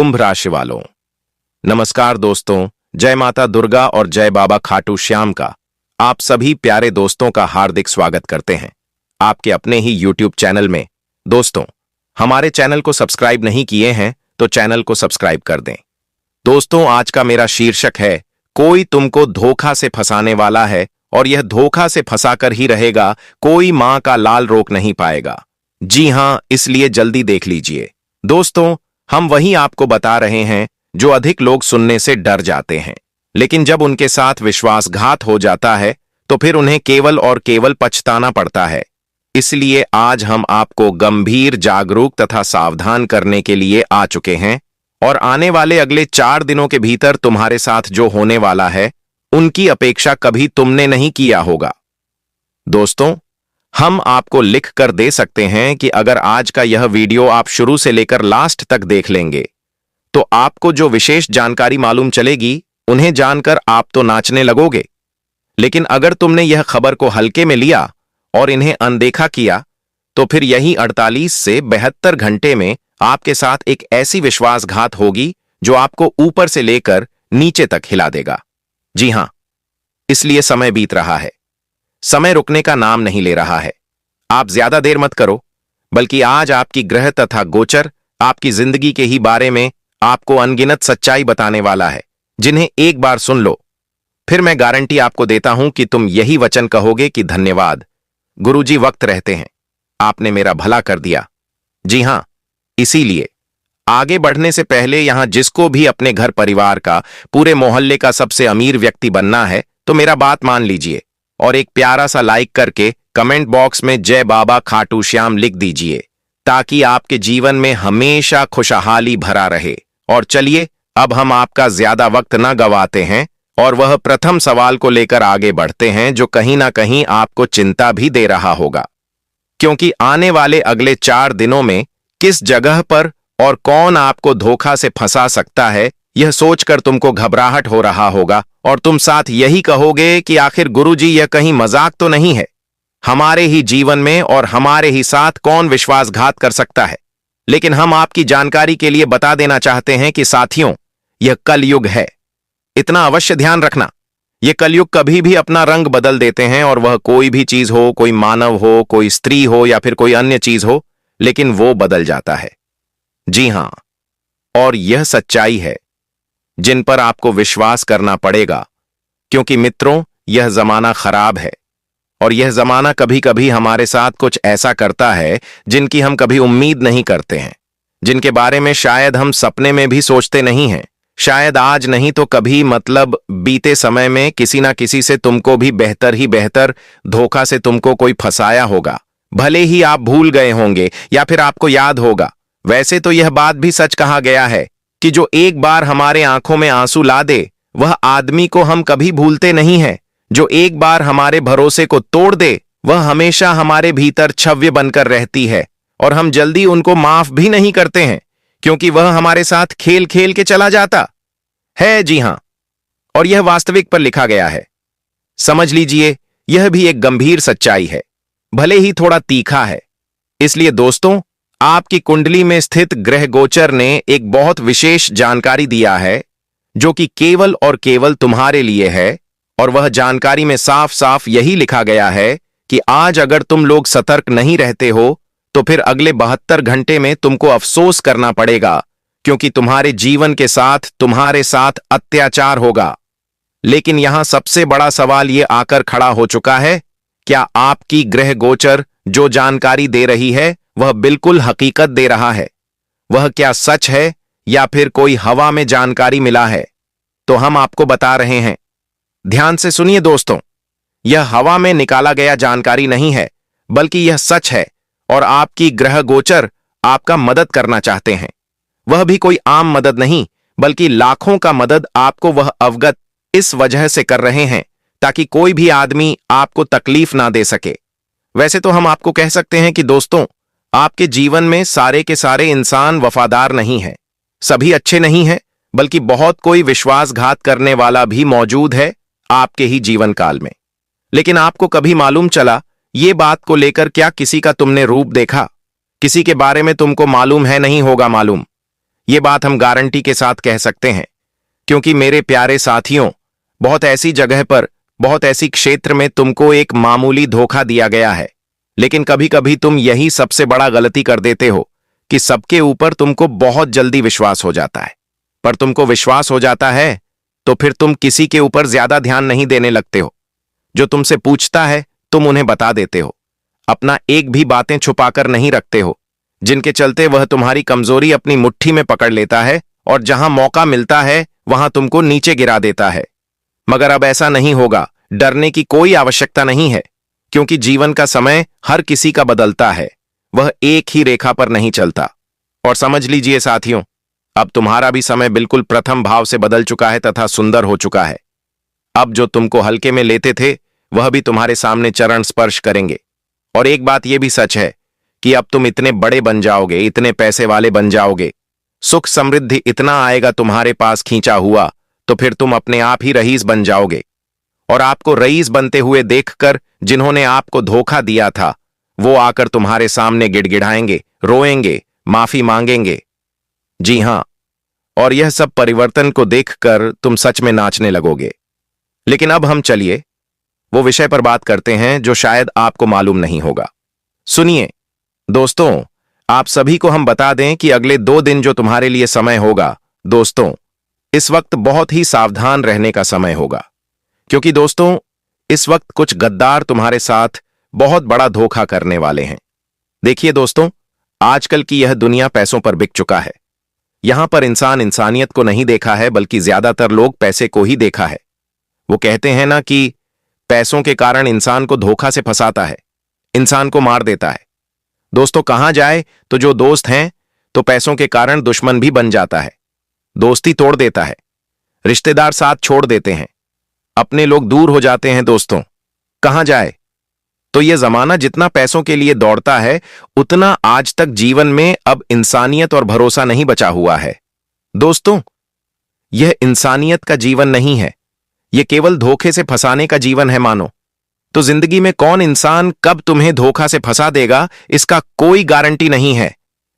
कुंभ राशि वालों, नमस्कार दोस्तों। जय माता दुर्गा और जय बाबा खाटू श्याम का आप सभी प्यारे दोस्तों का हार्दिक स्वागत करते हैं आपके अपने ही YouTube चैनल में। दोस्तों, हमारे चैनल को सब्सक्राइब नहीं किए हैं तो चैनल को सब्सक्राइब कर दें। दोस्तों, आज का मेरा शीर्षक है, कोई तुमको धोखा से फंसाने वाला है और यह धोखा से फंसाकर ही रहेगा, कोई मां का लाल रोक नहीं पाएगा। जी हां, इसलिए जल्दी देख लीजिए। दोस्तों, हम वही आपको बता रहे हैं जो अधिक लोग सुनने से डर जाते हैं, लेकिन जब उनके साथ विश्वासघात हो जाता है तो फिर उन्हें केवल और केवल पछताना पड़ता है। इसलिए आज हम आपको गंभीर, जागरूक तथा सावधान करने के लिए आ चुके हैं और आने वाले अगले 4 दिनों के भीतर तुम्हारे साथ जो होने वाला है उनकी अपेक्षा कभी तुमने नहीं किया होगा। दोस्तों, हम आपको लिख कर दे सकते हैं कि अगर आज का यह वीडियो आप शुरू से लेकर लास्ट तक देख लेंगे तो आपको जो विशेष जानकारी मालूम चलेगी उन्हें जानकर आप तो नाचने लगोगे। लेकिन अगर तुमने यह खबर को हल्के में लिया और इन्हें अनदेखा किया तो फिर यही 48 से 72 घंटे में आपके साथ एक ऐसी विश्वासघात होगी जो आपको ऊपर से लेकर नीचे तक हिला देगा। जी हां, इसलिए समय बीत रहा है, समय रुकने का नाम नहीं ले रहा है। आप ज्यादा देर मत करो, बल्कि आज आपकी ग्रह तथा गोचर आपकी जिंदगी के ही बारे में आपको अनगिनत सच्चाई बताने वाला है, जिन्हें एक बार सुन लो, फिर मैं गारंटी आपको देता हूं कि तुम यही वचन कहोगे कि धन्यवाद गुरुजी, वक्त रहते हैं आपने मेरा भला कर दिया। जी हां, इसीलिए आगे बढ़ने से पहले यहां जिसको भी अपने घर परिवार का, पूरे मोहल्ले का सबसे अमीर व्यक्ति बनना है तो मेरा बात मान लीजिए और एक प्यारा सा लाइक करके कमेंट बॉक्स में जय बाबा खाटू श्याम लिख दीजिए, ताकि आपके जीवन में हमेशा खुशहाली भरा रहे। और चलिए, अब हम आपका ज्यादा वक्त न गवाते हैं और वह प्रथम सवाल को लेकर आगे बढ़ते हैं जो कहीं ना कहीं आपको चिंता भी दे रहा होगा, क्योंकि आने वाले अगले 4 दिनों में किस जगह पर और कौन आपको धोखा से फंसा सकता है, यह सोचकर तुमको घबराहट हो रहा होगा और तुम साथ यही कहोगे कि आखिर गुरुजी, यह कहीं मजाक तो नहीं है। हमारे ही जीवन में और हमारे ही साथ कौन विश्वासघात कर सकता है। लेकिन हम आपकी जानकारी के लिए बता देना चाहते हैं कि साथियों, यह कलयुग है। इतना अवश्य ध्यान रखना, यह कलयुग कभी भी अपना रंग बदल देते हैं, और वह कोई भी चीज हो, कोई मानव हो, कोई स्त्री हो या फिर कोई अन्य चीज हो, लेकिन वो बदल जाता है। जी हां, और यह सच्चाई है जिन पर आपको विश्वास करना पड़ेगा, क्योंकि मित्रों, यह जमाना खराब है और यह जमाना कभी कभी हमारे साथ कुछ ऐसा करता है जिनकी हम कभी उम्मीद नहीं करते हैं, जिनके बारे में शायद हम सपने में भी सोचते नहीं हैं। शायद आज नहीं तो कभी, मतलब बीते समय में किसी ना किसी से तुमको भी बेहतर ही बेहतर धोखा से तुमको कोई फंसाया होगा। भले ही आप भूल गए होंगे या फिर आपको याद होगा। वैसे तो यह बात भी सच कहा गया है कि जो एक बार हमारे आंखों में आंसू ला दे, वह आदमी को हम कभी भूलते नहीं हैं। जो एक बार हमारे भरोसे को तोड़ दे, वह हमेशा हमारे भीतर छव्य बनकर रहती है और हम जल्दी उनको माफ भी नहीं करते हैं, क्योंकि वह हमारे साथ खेल खेल के चला जाता है। जी हां, और यह वास्तविक पर लिखा गया है। समझ लीजिए, यह भी एक गंभीर सच्चाई है, भले ही थोड़ा तीखा है। इसलिए दोस्तों, आपकी कुंडली में स्थित ग्रह गोचर ने एक बहुत विशेष जानकारी दिया है जो कि केवल और केवल तुम्हारे लिए है, और वह जानकारी में साफ साफ यही लिखा गया है कि आज अगर तुम लोग सतर्क नहीं रहते हो तो फिर अगले 72 घंटे में तुमको अफसोस करना पड़ेगा, क्योंकि तुम्हारे जीवन के साथ तुम्हारे साथ अत्याचार होगा। लेकिन यहां सबसे बड़ा सवाल यह आकर खड़ा हो चुका है, क्या आपकी ग्रह गोचर जो जानकारी दे रही है वह बिल्कुल हकीकत दे रहा है? वह क्या सच है या फिर कोई हवा में जानकारी मिला है? तो हम आपको बता रहे हैं, ध्यान से सुनिए दोस्तों, यह हवा में निकाला गया जानकारी नहीं है, बल्कि यह सच है और आपकी ग्रह गोचर आपका मदद करना चाहते हैं। वह भी कोई आम मदद नहीं, बल्कि लाखों का मदद आपको वह अवगत इस वजह से कर रहे हैं ताकि कोई भी आदमी आपको तकलीफ ना दे सके। वैसे तो हम आपको कह सकते हैं कि दोस्तों, आपके जीवन में सारे के सारे इंसान वफादार नहीं हैं, सभी अच्छे नहीं हैं, बल्कि बहुत कोई विश्वासघात करने वाला भी मौजूद है आपके ही जीवन काल में। लेकिन आपको कभी मालूम चला ये बात को लेकर, क्या किसी का तुमने रूप देखा? किसी के बारे में तुमको मालूम है, नहीं होगा मालूम, ये बात हम गारंटी के साथ कह सकते हैं, क्योंकि मेरे प्यारे साथियों, बहुत ऐसी जगह पर, बहुत ऐसी क्षेत्र में तुमको एक मामूली धोखा दिया गया है, लेकिन कभी कभी तुम यही सबसे बड़ा गलती कर देते हो कि सबके ऊपर तुमको बहुत जल्दी विश्वास हो जाता है। पर तुमको विश्वास हो जाता है तो फिर तुम किसी के ऊपर ज्यादा ध्यान नहीं देने लगते हो। जो तुमसे पूछता है तुम उन्हें बता देते हो, अपना एक भी बातें छुपाकर नहीं रखते हो, जिनके चलते वह तुम्हारी कमजोरी अपनी मुट्ठी में पकड़ लेता है और जहां मौका मिलता है वहां तुमको नीचे गिरा देता है। मगर अब ऐसा नहीं होगा, डरने की कोई आवश्यकता नहीं है, क्योंकि जीवन का समय हर किसी का बदलता है, वह एक ही रेखा पर नहीं चलता। और समझ लीजिए साथियों, अब तुम्हारा भी समय बिल्कुल प्रथम भाव से बदल चुका है तथा सुंदर हो चुका है। अब जो तुमको हल्के में लेते थे वह भी तुम्हारे सामने चरण स्पर्श करेंगे। और एक बात यह भी सच है कि अब तुम इतने बड़े बन जाओगे, इतने पैसे वाले बन जाओगे, सुख समृद्धि इतना आएगा तुम्हारे पास खींचा हुआ, तो फिर तुम अपने आप ही रईस बन जाओगे। और आपको रईस बनते हुए देखकर जिन्होंने आपको धोखा दिया था वो आकर तुम्हारे सामने गिड़गिड़ाएंगे, रोएंगे, माफी मांगेंगे। जी हां, और यह सब परिवर्तन को देखकर तुम सच में नाचने लगोगे। लेकिन अब हम चलिए वो विषय पर बात करते हैं जो शायद आपको मालूम नहीं होगा। सुनिए दोस्तों, आप सभी को हम बता दें कि अगले 2 दिन जो तुम्हारे लिए समय होगा दोस्तों, इस वक्त बहुत ही सावधान रहने का समय होगा, क्योंकि दोस्तों इस वक्त कुछ गद्दार तुम्हारे साथ बहुत बड़ा धोखा करने वाले हैं। देखिए दोस्तों, आजकल की यह दुनिया पैसों पर बिक चुका है। यहां पर इंसान इंसानियत को नहीं देखा है, बल्कि ज्यादातर लोग पैसे को ही देखा है। वो कहते हैं ना कि पैसों के कारण इंसान को धोखा से फंसाता है, इंसान को मार देता है। दोस्तों कहां जाए तो जो दोस्त हैं तो पैसों के कारण दुश्मन भी बन जाता है, दोस्ती तोड़ देता है, रिश्तेदार साथ छोड़ देते हैं, अपने लोग दूर हो जाते हैं। दोस्तों कहां जाए तो यह जमाना जितना पैसों के लिए दौड़ता है उतना आज तक जीवन में अब इंसानियत और भरोसा नहीं बचा हुआ है। दोस्तों यह इंसानियत का जीवन नहीं है, यह केवल धोखे से फंसाने का जीवन है मानो। तो जिंदगी में कौन इंसान कब तुम्हें धोखा से फंसा देगा इसका कोई गारंटी नहीं है।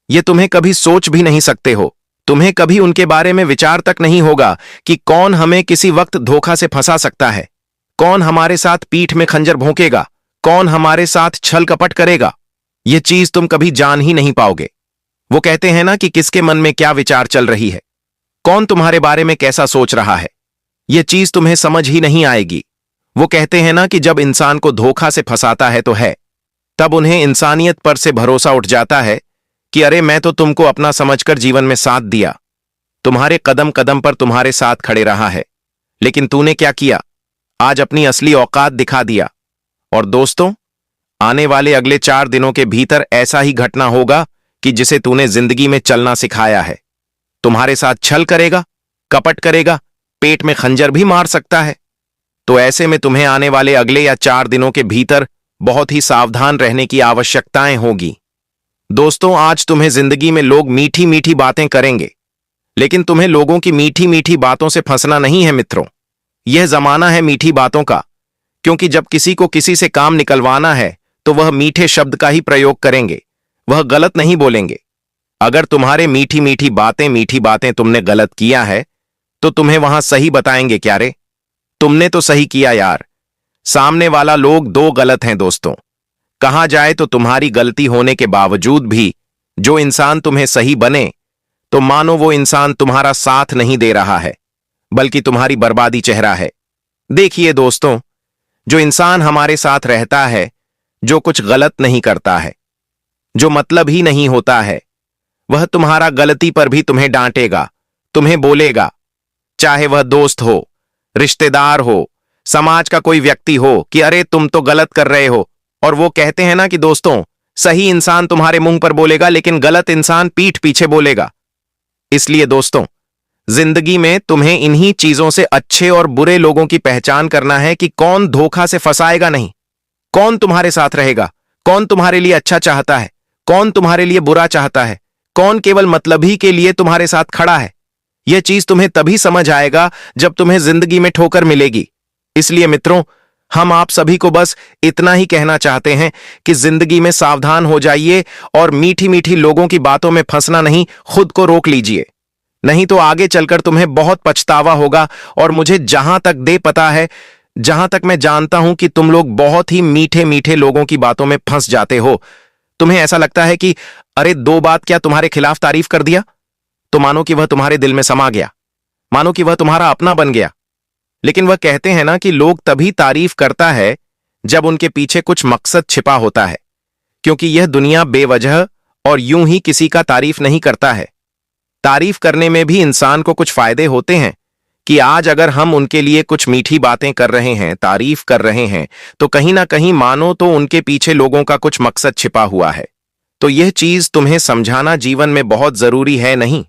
यह तुम्हें कभी सोच भी नहीं सकते हो, तुम्हें कभी उनके बारे में विचार तक नहीं होगा कि कौन हमें किसी वक्त धोखा से फंसा सकता है, कौन हमारे साथ पीठ में खंजर भोंकेगा, कौन हमारे साथ छल कपट करेगा। यह चीज तुम कभी जान ही नहीं पाओगे। वो कहते हैं ना कि किसके मन में क्या विचार चल रही है, कौन तुम्हारे बारे में कैसा सोच रहा है, यह चीज तुम्हें समझ ही नहीं आएगी। वो कहते हैं ना कि जब इंसान को धोखा से फंसाता है तो है, तब उन्हें इंसानियत पर से भरोसा उठ जाता है कि अरे मैं तो तुमको अपना समझकर जीवन में साथ दिया, तुम्हारे कदम कदम पर तुम्हारे साथ खड़े रहा है, लेकिन तूने क्या किया, आज अपनी असली औकात दिखा दिया। और दोस्तों आने वाले अगले 4 दिनों के भीतर ऐसा ही घटना होगा कि जिसे तूने जिंदगी में चलना सिखाया है, तुम्हारे साथ छल करेगा, कपट करेगा, पेट में खंजर भी मार सकता है। तो ऐसे में तुम्हें आने वाले अगले या 4 दिनों के भीतर बहुत ही सावधान रहने की आवश्यकताएं होगी। दोस्तों आज तुम्हें जिंदगी में लोग मीठी मीठी बातें करेंगे, लेकिन तुम्हें लोगों की मीठी मीठी बातों से फंसना नहीं है मित्रों। यह जमाना है मीठी बातों का, क्योंकि जब किसी को किसी से काम निकलवाना है तो वह मीठे शब्द का ही प्रयोग करेंगे, वह गलत नहीं बोलेंगे। अगर तुम्हारे मीठी मीठी बातें तुमने गलत किया है तो तुम्हें वहां सही बताएंगे क्या रे, तुमने तो सही किया यार, सामने वाला लोग 2 गलत हैं। दोस्तों कहा जाए तो तुम्हारी गलती होने के बावजूद भी जो इंसान तुम्हें सही बने तो मानो वो इंसान तुम्हारा साथ नहीं दे रहा है, बल्कि तुम्हारी बर्बादी चेहरा है। देखिए दोस्तों, जो इंसान हमारे साथ रहता है, जो कुछ गलत नहीं करता है, जो मतलब ही नहीं होता है, वह तुम्हारा गलती पर भी तुम्हें डांटेगा, तुम्हें बोलेगा, चाहे वह दोस्त हो, रिश्तेदार हो, समाज का कोई व्यक्ति हो कि अरे तुम तो गलत कर रहे हो। और वो कहते हैं ना कि दोस्तों सही इंसान तुम्हारे मुंह पर बोलेगा लेकिन गलत इंसान पीठ पीछे बोलेगा। इसलिए दोस्तों जिंदगी में तुम्हें इन्हीं चीजों से अच्छे और बुरे लोगों की पहचान करना है कि कौन धोखा से फंसाएगा नहीं, कौन तुम्हारे साथ रहेगा, कौन तुम्हारे लिए अच्छा चाहता है, कौन तुम्हारे लिए बुरा चाहता है, कौन केवल मतलब ही के लिए तुम्हारे साथ खड़ा है। यह चीज तुम्हें तभी समझ आएगा जब तुम्हें जिंदगी में ठोकर मिलेगी। इसलिए मित्रों हम आप सभी को बस इतना ही कहना चाहते हैं कि जिंदगी में सावधान हो जाइए और मीठी मीठी लोगों की बातों में फंसना नहीं, खुद को रोक लीजिए। नहीं तो आगे चलकर तुम्हें बहुत पछतावा होगा। और मुझे जहां तक दे पता है, जहां तक मैं जानता हूं कि तुम लोग बहुत ही मीठे मीठे लोगों की बातों में फंस जाते हो। तुम्हें ऐसा लगता है कि अरे दो बात क्या तुम्हारे खिलाफ तारीफ कर दिया तो मानो कि वह तुम्हारे दिल में समा गया, मानो कि वह तुम्हारा अपना बन गया। लेकिन वह कहते हैं ना कि लोग तभी तारीफ करता है जब उनके पीछे कुछ मकसद छिपा होता है, क्योंकि यह दुनिया बेवजह और यूं ही किसी का तारीफ नहीं करता है। तारीफ करने में भी इंसान को कुछ फायदे होते हैं कि आज अगर हम उनके लिए कुछ मीठी बातें कर रहे हैं, तारीफ कर रहे हैं, तो कहीं ना कहीं मानो तो उनके पीछे लोगों का कुछ मकसद छिपा हुआ है। तो यह चीज तुम्हें समझाना जीवन में बहुत जरूरी है नहीं?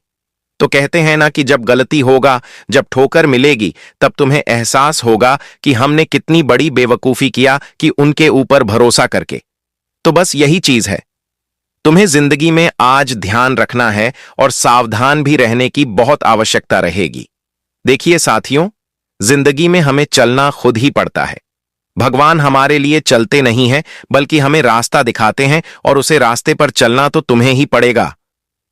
तो कहते हैं ना कि जब गलती होगा, जब ठोकर मिलेगी, तब तुम्हें एहसास होगा कि हमने कितनी बड़ी बेवकूफी किया कि उनके ऊपर भरोसा करके। तो बस यही चीज है। तुम्हें जिंदगी में आज ध्यान रखना है और सावधान भी रहने की बहुत आवश्यकता रहेगी। देखिए साथियों, जिंदगी में हमें चलना खुद ही पड़ता है। भगवान हमारे लिए चलते नहीं हैं, बल्कि हमें रास्ता दिखाते हैं, और उसे रास्ते पर चलना तो तुम्हें ही पड़ेगा।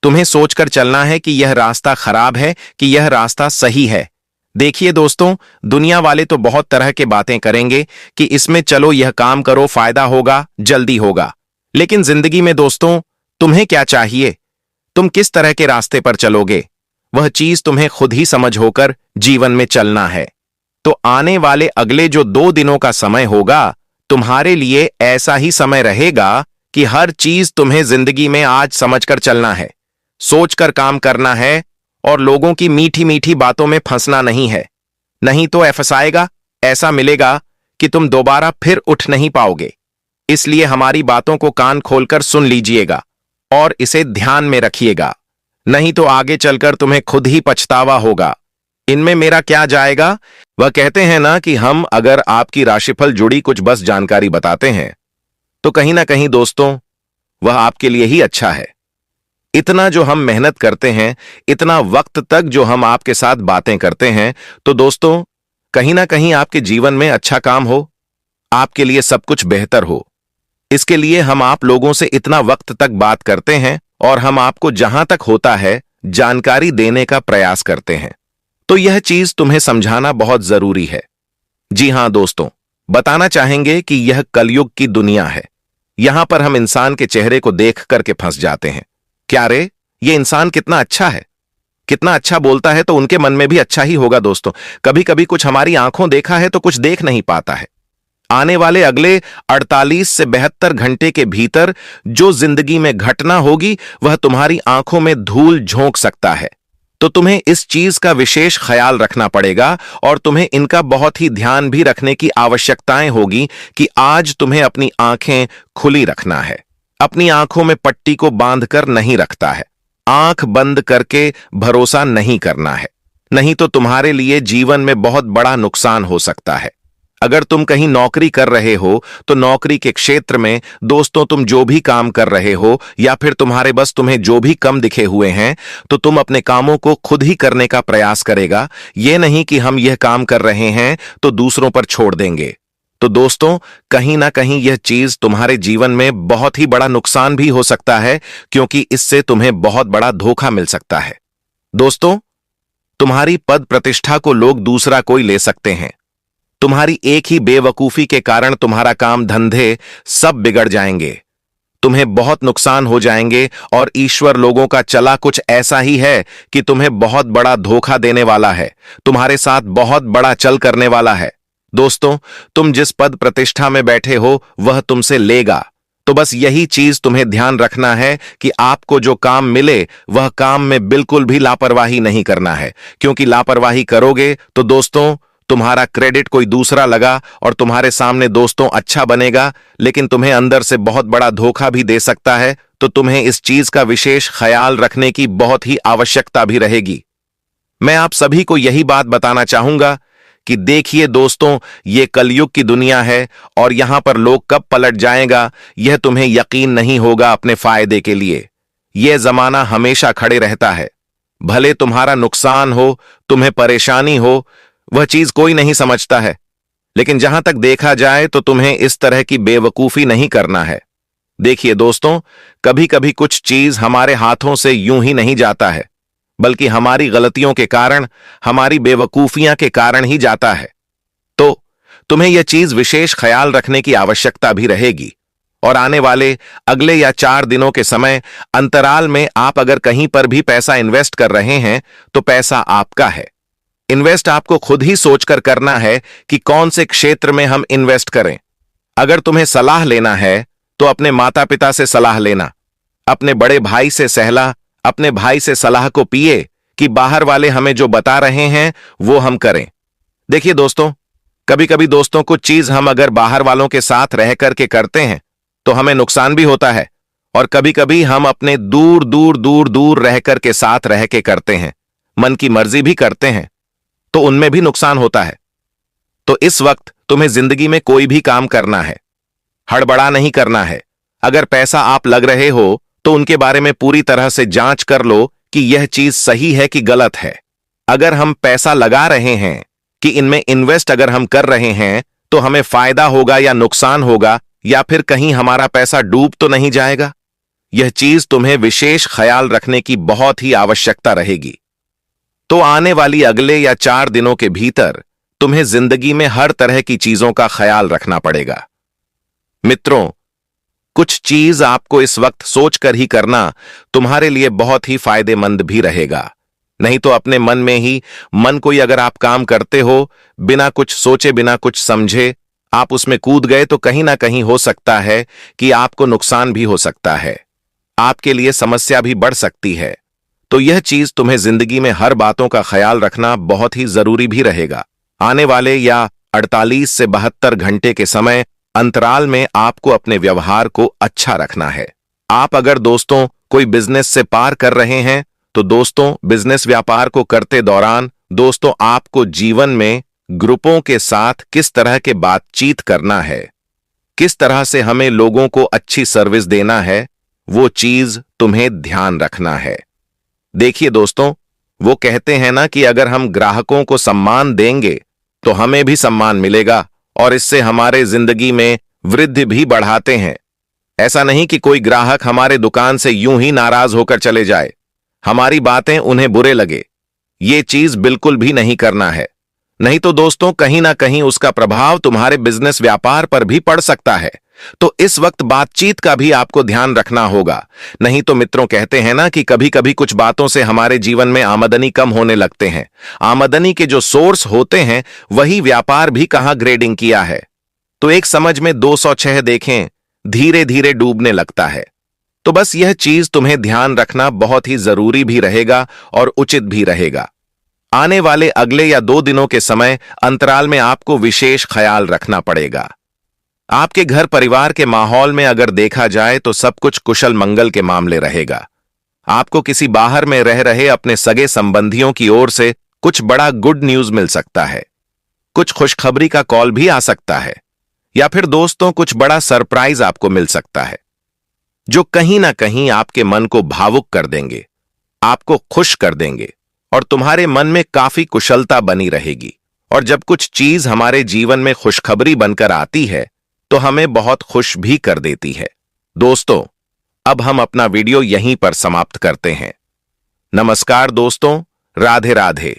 तुम्हें सोचकर चलना है कि यह रास्ता खराब है कि यह रास्ता सही है। देखिए दोस्तों, दुनिया वाले तो बहुत तरह के बातें करेंगे कि इसमें चलो, यह काम करो, फायदा होगा, जल्दी होगा। लेकिन जिंदगी में दोस्तों, तुम्हें क्या चाहिए? तुम किस तरह के रास्ते पर चलोगे, वह चीज तुम्हें खुद ही समझ होकर जीवन में चलना है। तो आने वाले अगले जो 2 दिनों का समय होगा, तुम्हारे लिए ऐसा ही समय रहेगा कि हर चीज तुम्हें जिंदगी में आज समझकर चलना है, सोचकर काम करना है, और लोगों की मीठी मीठी बातों में फंसना नहीं है। नहीं तो फंसाएगा, ऐसा मिलेगा कि तुम दोबारा फिर उठ नहीं पाओगे। इसलिए हमारी बातों को कान खोलकर सुन लीजिएगा और इसे ध्यान में रखिएगा, नहीं तो आगे चलकर तुम्हें खुद ही पछतावा होगा। इनमें मेरा क्या जाएगा? वह कहते हैं ना कि हम अगर आपकी राशिफल जुड़ी कुछ बस जानकारी बताते हैं, तो कहीं ना कहीं दोस्तों वह आपके लिए ही अच्छा है। इतना जो हम मेहनत करते हैं, इतना वक्त तक जो हम आपके साथ बातें करते हैं, तो दोस्तों कहीं ना कहीं आपके जीवन में अच्छा काम हो, आपके लिए सब कुछ बेहतर हो। इसके लिए हम आप लोगों से इतना वक्त तक बात करते हैं और हम आपको जहां तक होता है जानकारी देने का प्रयास करते हैं। तो यह चीज तुम्हें समझाना बहुत जरूरी है। जी हां दोस्तों, बताना चाहेंगे कि यह कलयुग की दुनिया है। यहां पर हम इंसान के चेहरे को देख करके फंस जाते हैं। क्या रे, ये इंसान कितना अच्छा है, कितना अच्छा बोलता है, तो उनके मन में भी अच्छा ही होगा। दोस्तों कभी कभी कुछ हमारी आंखों देखा है तो कुछ देख नहीं पाता है। आने वाले अगले 48 से 72 घंटे के भीतर जो जिंदगी में घटना होगी, वह तुम्हारी आंखों में धूल झोंक सकता है। तो तुम्हें इस चीज का विशेष ख्याल रखना पड़ेगा और तुम्हें इनका बहुत ही ध्यान भी रखने की आवश्यकताएं होगी कि आज तुम्हें अपनी आंखें खुली रखना है। अपनी आंखों में पट्टी को बांधकर नहीं रखता है। आंख बंद करके भरोसा नहीं करना है, नहीं तो तुम्हारे लिए जीवन में बहुत बड़ा नुकसान हो सकता है। अगर तुम कहीं नौकरी कर रहे हो, तो नौकरी के क्षेत्र में दोस्तों तुम जो भी काम कर रहे हो, या फिर तुम्हारे बस तुम्हें जो भी कम दिखे हुए हैं, तो तुम अपने कामों को खुद ही करने का प्रयास करेगा। ये नहीं कि हम यह काम कर रहे हैं तो दूसरों पर छोड़ देंगे। तो दोस्तों कहीं ना कहीं यह चीज तुम्हारे जीवन में बहुत ही बड़ा नुकसान भी हो सकता है, क्योंकि इससे तुम्हें बहुत बड़ा धोखा मिल सकता है। दोस्तों तुम्हारी पद प्रतिष्ठा को लोग दूसरा कोई ले सकते हैं। तुम्हारी एक ही बेवकूफी के कारण तुम्हारा काम धंधे सब बिगड़ जाएंगे, तुम्हें बहुत नुकसान हो जाएंगे, और ईश्वर लोगों का चला कुछ ऐसा ही है कि तुम्हें बहुत बड़ा धोखा देने वाला है, तुम्हारे साथ बहुत बड़ा चल करने वाला है। दोस्तों तुम जिस पद प्रतिष्ठा में बैठे हो वह तुमसे लेगा। तो बस यही चीज तुम्हें ध्यान रखना है कि आपको जो काम मिले वह काम में बिल्कुल भी लापरवाही नहीं करना है, क्योंकि लापरवाही करोगे तो दोस्तों तुम्हारा क्रेडिट कोई दूसरा लगा और तुम्हारे सामने दोस्तों अच्छा बनेगा, लेकिन तुम्हें अंदर से बहुत बड़ा धोखा भी दे सकता है। तो तुम्हें इस चीज का विशेष ख्याल रखने की बहुत ही आवश्यकता भी रहेगी। मैं आप सभी को यही बात बताना चाहूंगा कि देखिए दोस्तों, ये कलयुग की दुनिया है और यहां पर लोग कब पलट जाएगा यह तुम्हें यकीन नहीं होगा। अपने फायदे के लिए यह जमाना हमेशा खड़े रहता है। भले तुम्हारा नुकसान हो, तुम्हें परेशानी हो, वह चीज कोई नहीं समझता है, लेकिन जहां तक देखा जाए तो तुम्हें इस तरह की बेवकूफी नहीं करना है। देखिए दोस्तों, कभी कभी कुछ चीज हमारे हाथों से यूं ही नहीं जाता है, बल्कि हमारी गलतियों के कारण, हमारी बेवकूफियां के कारण ही जाता है। तो तुम्हें यह चीज विशेष ख्याल रखने की आवश्यकता भी रहेगी। और आने वाले अगले या 4 दिनों के समय अंतराल में आप अगर कहीं पर भी पैसा इन्वेस्ट कर रहे हैं तो पैसा आपका है। इन्वेस्ट आपको खुद ही सोचकर करना है कि कौन से क्षेत्र में हम इन्वेस्ट करें। अगर तुम्हें सलाह लेना है तो अपने माता पिता से सलाह लेना, अपने बड़े भाई से अपने भाई से सलाह को पिए कि बाहर वाले हमें जो बता रहे हैं वो हम करें। देखिए दोस्तों, कभी कभी दोस्तों कुछ चीज हम अगर बाहर वालों के साथ रह करके करते हैं तो हमें नुकसान भी होता है, और कभी कभी हम अपने दूर दूर दूर दूर रह करके साथ रह के करते हैं, मन की मर्जी भी करते हैं, तो उनमें भी नुकसान होता है। तो इस वक्त तुम्हें जिंदगी में कोई भी काम करना है, हड़बड़ा नहीं करना है। अगर पैसा आप लग रहे हो तो उनके बारे में पूरी तरह से जांच कर लो कि यह चीज सही है कि गलत है। अगर हम पैसा लगा रहे हैं कि इनमें इन्वेस्ट अगर हम कर रहे हैं तो हमें फायदा होगा या नुकसान होगा, या फिर कहीं हमारा पैसा डूब तो नहीं जाएगा, यह चीज तुम्हें विशेष ख्याल रखने की बहुत ही आवश्यकता रहेगी। तो आने वाली अगले या 4 दिनों के भीतर तुम्हें जिंदगी में हर तरह की चीजों का ख्याल रखना पड़ेगा। मित्रों, कुछ चीज आपको इस वक्त सोचकर ही करना तुम्हारे लिए बहुत ही फायदेमंद भी रहेगा। नहीं तो अपने मन में ही मन कोई अगर आप काम करते हो, बिना कुछ सोचे बिना कुछ समझे आप उसमें कूद गए तो कहीं ना कहीं हो सकता है कि आपको नुकसान भी हो सकता है, आपके लिए समस्या भी बढ़ सकती है। तो यह चीज तुम्हें जिंदगी में हर बातों का ख्याल रखना बहुत ही जरूरी भी रहेगा। आने वाले या 48 से 72 घंटे के समय अंतराल में आपको अपने व्यवहार को अच्छा रखना है। आप अगर दोस्तों कोई बिजनेस से पार कर रहे हैं तो दोस्तों बिजनेस व्यापार को करते दौरान दोस्तों आपको जीवन में ग्रुपों के साथ किस तरह के बातचीत करना है, किस तरह से हमें लोगों को अच्छी सर्विस देना है, वो चीज तुम्हें ध्यान रखना है। देखिए दोस्तों, वो कहते हैं ना कि अगर हम ग्राहकों को सम्मान देंगे तो हमें भी सम्मान मिलेगा, और इससे हमारे जिंदगी में वृद्धि भी बढ़ाते हैं। ऐसा नहीं कि कोई ग्राहक हमारे दुकान से यूं ही नाराज होकर चले जाए, हमारी बातें उन्हें बुरे लगे, ये चीज बिल्कुल भी नहीं करना है। नहीं तो दोस्तों कहीं ना कहीं उसका प्रभाव तुम्हारे बिजनेस व्यापार पर भी पड़ सकता है। तो इस वक्त बातचीत का भी आपको ध्यान रखना होगा। नहीं तो मित्रों कहते हैं ना कि कभी कभी कुछ बातों से हमारे जीवन में आमदनी कम होने लगते हैं। आमदनी के जो सोर्स होते हैं वही व्यापार भी कहां ग्रेडिंग किया है। तो एक समझ में 206 देखें, धीरे धीरे डूबने लगता है। तो बस यह चीज तुम्हें ध्यान रखना बहुत ही जरूरी भी रहेगा और उचित भी रहेगा। आने वाले अगले या 2 दिनों के समय अंतराल में आपको विशेष ख्याल रखना पड़ेगा। आपके घर परिवार के माहौल में अगर देखा जाए तो सब कुछ कुशल मंगल के मामले रहेगा। आपको किसी बाहर में रह रहे अपने सगे संबंधियों की ओर से कुछ बड़ा गुड न्यूज मिल सकता है, कुछ खुशखबरी का कॉल भी आ सकता है, या फिर दोस्तों कुछ बड़ा सरप्राइज आपको मिल सकता है जो कहीं ना कहीं आपके मन को भावुक कर देंगे, आपको खुश कर देंगे, और तुम्हारे मन में काफी कुशलता बनी रहेगी। और जब कुछ चीज हमारे जीवन में खुशखबरी बनकर आती है तो हमें बहुत खुश भी कर देती है। दोस्तों, अब हम अपना वीडियो यहीं पर समाप्त करते हैं। नमस्कार दोस्तों, राधे राधे।